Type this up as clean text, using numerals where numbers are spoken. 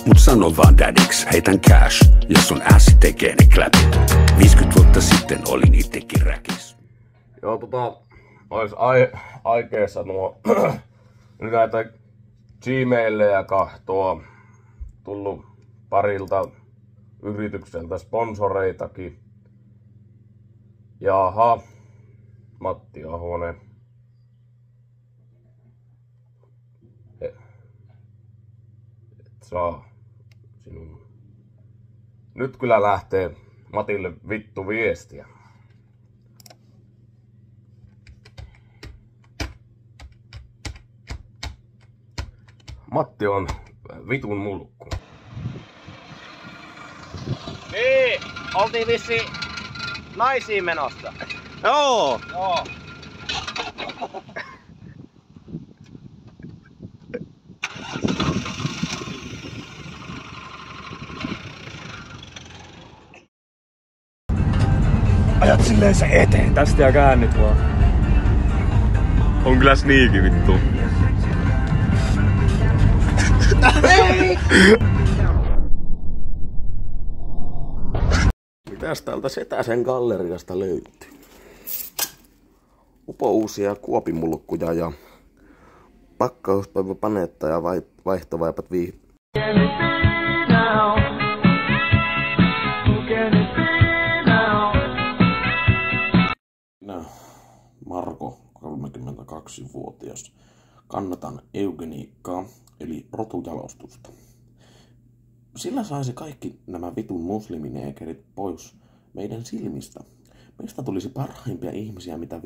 Mut sano vaan daddiks, heitän cash, jos on ässi tekee ne kläpit. 50 vuotta sitten olin itsekin räkis. Joo, olis aikea sanoa nyt näitä Gmailejä kahtoa. Tullut parilta yritykseltä sponsoreitakin. Jaha, Matti Ahonen. Et saa sinun. Nyt kyllä lähtee Matille vittu viestiä. Matti on vitun mulkku. Niin, oltiin vissiin naisiin menossa. Joo! Joo. Ajat silleen se eteen. Tästä ja käännyt vaan. On kyllä sneaky vittu. Mitäs täältä Setäsen galleriasta löytyy? Upouusia kuopimulkkuja ja pakkauspäiväpanetta ja vaihtovaipat Minä, Marko, 32-vuotias, kannatan eugeniikkaa, eli rotujalostusta. Sillä saisi kaikki nämä vitun muslimineekerit pois meidän silmistä. Meistä tulisi parhaimpia ihmisiä, mitä